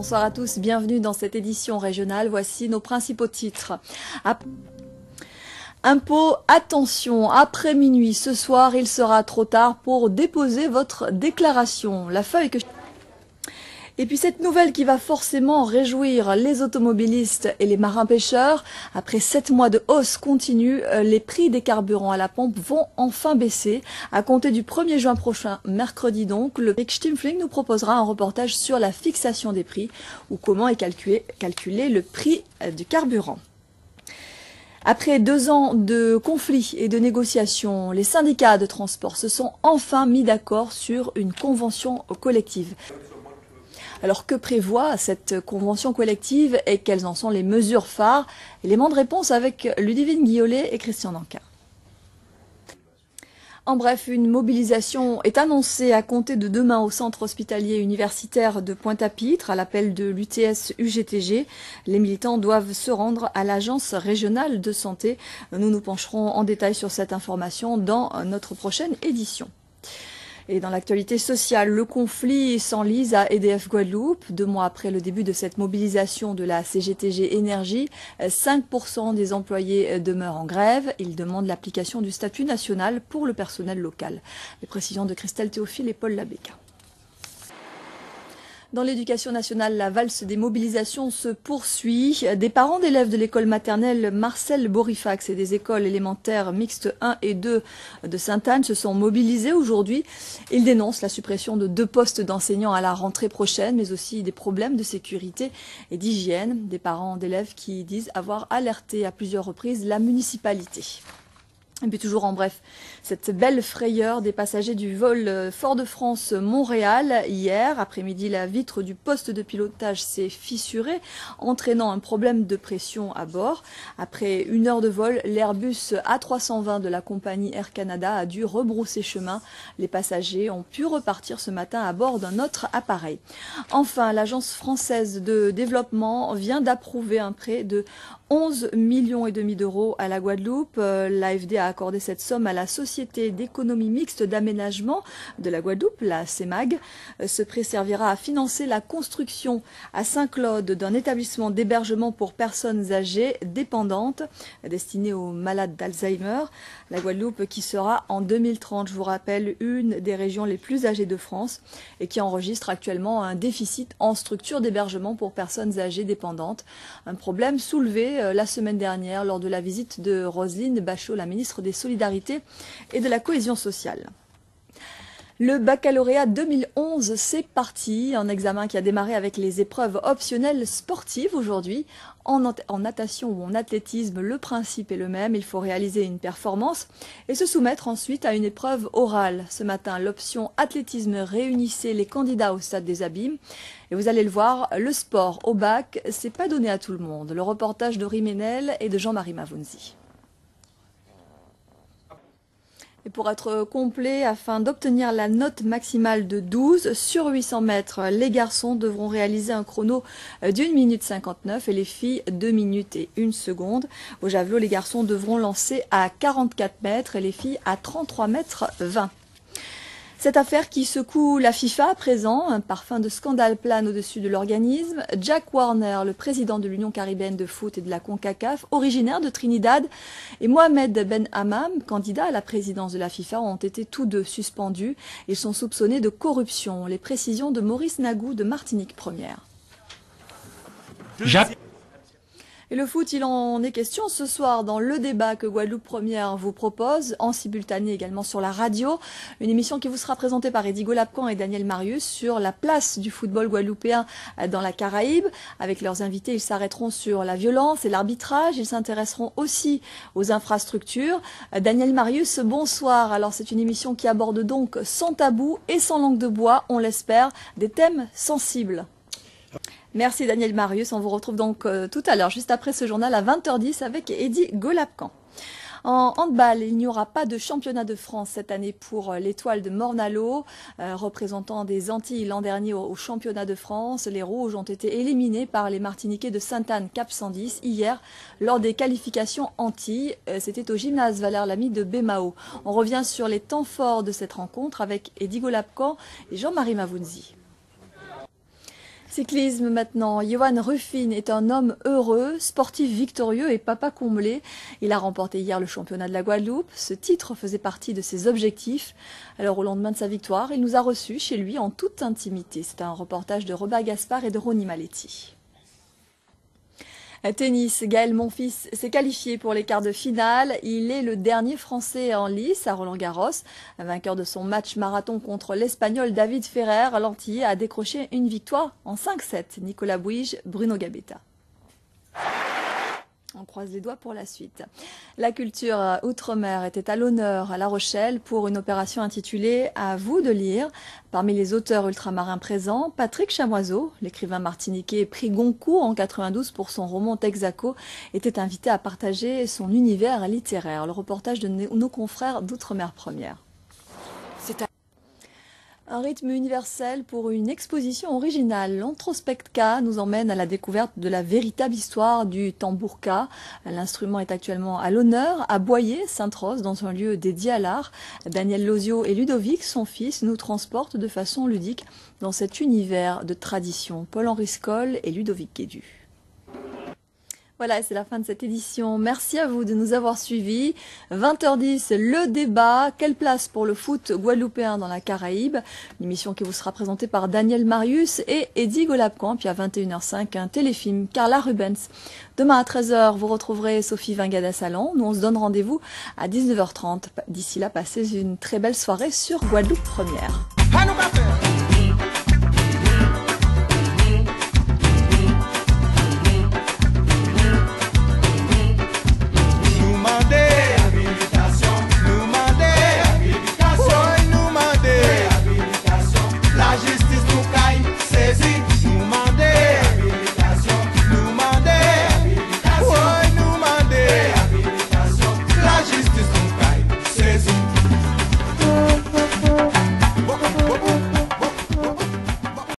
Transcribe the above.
Bonsoir à tous, bienvenue dans cette édition régionale. Voici nos principaux titres. Impôts, attention, après minuit ce soir, il sera trop tard pour déposer votre déclaration. La feuille que... Et puis cette nouvelle qui va forcément réjouir les automobilistes et les marins-pêcheurs. Après 7 mois de hausse continue, les prix des carburants à la pompe vont enfin baisser. À compter du 1er juin prochain, mercredi donc, le Stimmfling nous proposera un reportage sur la fixation des prix ou comment est calculé le prix du carburant. Après 2 ans de conflits et de négociations, les syndicats de transport se sont enfin mis d'accord sur une convention collective. Alors que prévoit cette convention collective et quelles en sont les mesures phares? Éléments de réponse avec Ludivine Guillolet et Christian Nankin. En bref, une mobilisation est annoncée à compter de demain au centre hospitalier universitaire de Pointe-à-Pitre, à l'appel de l'UTS-UGTG. Les militants doivent se rendre à l'agence régionale de santé. Nous nous pencherons en détail sur cette information dans notre prochaine édition. Et dans l'actualité sociale, le conflit s'enlise à EDF Guadeloupe. 2 mois après le début de cette mobilisation de la CGTG Énergie, 5% des employés demeurent en grève. Ils demandent l'application du statut national pour le personnel local. Les précisions de Christelle Théophile et Paul Labéca. Dans l'éducation nationale, la valse des mobilisations se poursuit. Des parents d'élèves de l'école maternelle Marcel Borifax et des écoles élémentaires mixtes 1 et 2 de Sainte-Anne se sont mobilisés aujourd'hui. Ils dénoncent la suppression de 2 postes d'enseignants à la rentrée prochaine, mais aussi des problèmes de sécurité et d'hygiène. Des parents d'élèves qui disent avoir alerté à plusieurs reprises la municipalité. Et puis toujours en bref, cette belle frayeur des passagers du vol Fort-de-France-Montréal. Hier après-midi, la vitre du poste de pilotage s'est fissurée, entraînant un problème de pression à bord. Après 1 heure de vol, l'Airbus A320 de la compagnie Air Canada a dû rebrousser chemin. Les passagers ont pu repartir ce matin à bord d'un autre appareil. Enfin, l'Agence française de développement vient d'approuver un prêt de 11,5 millions d'euros à la Guadeloupe. L'AFD a accordé cette somme à la Société d'économie mixte d'aménagement de la Guadeloupe, la CEMAG. Ce prêt servira à financer la construction à Saint-Claude d'un établissement d'hébergement pour personnes âgées dépendantes destiné aux malades d'Alzheimer. La Guadeloupe qui sera en 2030, je vous rappelle, une des régions les plus âgées de France et qui enregistre actuellement un déficit en structure d'hébergement pour personnes âgées dépendantes. Un problème soulevé la semaine dernière lors de la visite de Roselyne Bachot, la ministre des Solidarités et de la Cohésion sociale. Le baccalauréat 2011, c'est parti. Un examen qui a démarré avec les épreuves optionnelles sportives aujourd'hui. En natation ou en athlétisme, le principe est le même. Il faut réaliser une performance et se soumettre ensuite à une épreuve orale. Ce matin, l'option athlétisme réunissait les candidats au stade des Abîmes. Et vous allez le voir, le sport au bac, c'est pas donné à tout le monde. Le reportage de Riménel et de Jean-Marie Mavounzi. Et pour être complet, afin d'obtenir la note maximale de 12 sur 800 mètres, les garçons devront réaliser un chrono d'1 minute 59 et les filles 2 minutes et 1 seconde. Au javelot, les garçons devront lancer à 44 mètres et les filles à 33 mètres 20. Cette affaire qui secoue la FIFA à présent, un parfum de scandale plane au-dessus de l'organisme. Jack Warner, le président de l'Union caribéenne de foot et de la CONCACAF, originaire de Trinidad, et Mohamed Ben Hammam, candidat à la présidence de la FIFA, ont été tous deux suspendus. Ils sont soupçonnés de corruption. Les précisions de Maurice Nagou de Martinique Première. Et le foot, il en est question ce soir dans le débat que Guadeloupe Première vous propose, en simultané également sur la radio. Une émission qui vous sera présentée par Eddie Golapcan et Daniel Marius sur la place du football guadeloupéen dans la Caraïbe. Avec leurs invités, ils s'arrêteront sur la violence et l'arbitrage. Ils s'intéresseront aussi aux infrastructures. Daniel Marius, bonsoir. Alors c'est une émission qui aborde donc sans tabou et sans langue de bois, on l'espère, des thèmes sensibles. Merci Daniel Marius, on vous retrouve donc tout à l'heure, juste après ce journal à 20h10 avec Eddie Golapcan. En handball, il n'y aura pas de championnat de France cette année pour l'étoile de Morne-à-l'Eau, représentant des Antilles l'an dernier au championnat de France. Les Rouges ont été éliminés par les Martiniquais de Sainte-Anne Cap 110 hier lors des qualifications Antilles. C'était au gymnase Valère Lamy de Bémao. On revient sur les temps forts de cette rencontre avec Eddie Golapcan et Jean-Marie Mavounzi. Cyclisme maintenant. Johan Ruffin est un homme heureux, sportif victorieux et papa comblé. Il a remporté hier le championnat de la Guadeloupe. Ce titre faisait partie de ses objectifs. Alors au lendemain de sa victoire, il nous a reçus chez lui en toute intimité. C'est un reportage de Robert Gaspard et de Ronnie Maletti. Tennis, Gaël Monfils s'est qualifié pour les quarts de finale. Il est le dernier Français en lice à Roland-Garros. Vainqueur de son match marathon contre l'Espagnol David Ferrer, l'Antillais a décroché une victoire en 5-7. Nicolas Bouige, Bruno Gabetta. On croise les doigts pour la suite. La culture outre-mer était à l'honneur à La Rochelle pour une opération intitulée « À vous de lire ». Parmi les auteurs ultramarins présents, Patrick Chamoiseau, l'écrivain martiniquais prix Goncourt en 92 pour son roman Texaco, était invité à partager son univers littéraire. Le reportage de nos confrères d'Outre-mer Première. Un rythme universel pour une exposition originale. L'Anthrospectka nous emmène à la découverte de la véritable histoire du tambourka. L'instrument est actuellement à l'honneur à Boyer, Sainte-Rose, dans un lieu dédié à l'art. Daniel Lozio et Ludovic, son fils, nous transportent de façon ludique dans cet univers de tradition. Paul-Henri Scoll et Ludovic Guédu. Voilà, c'est la fin de cette édition. Merci à vous de nous avoir suivis. 20h10, le débat. Quelle place pour le foot guadeloupéen dans la Caraïbe? Une émission qui vous sera présentée par Daniel Marius et Eddie Golabcamp. Puis à 21h05, un téléfilm, Carla Rubens. Demain à 13h, vous retrouverez Sophie Vingada-Salon. Nous, on se donne rendez-vous à 19h30. D'ici là, passez une très belle soirée sur Guadeloupe Première.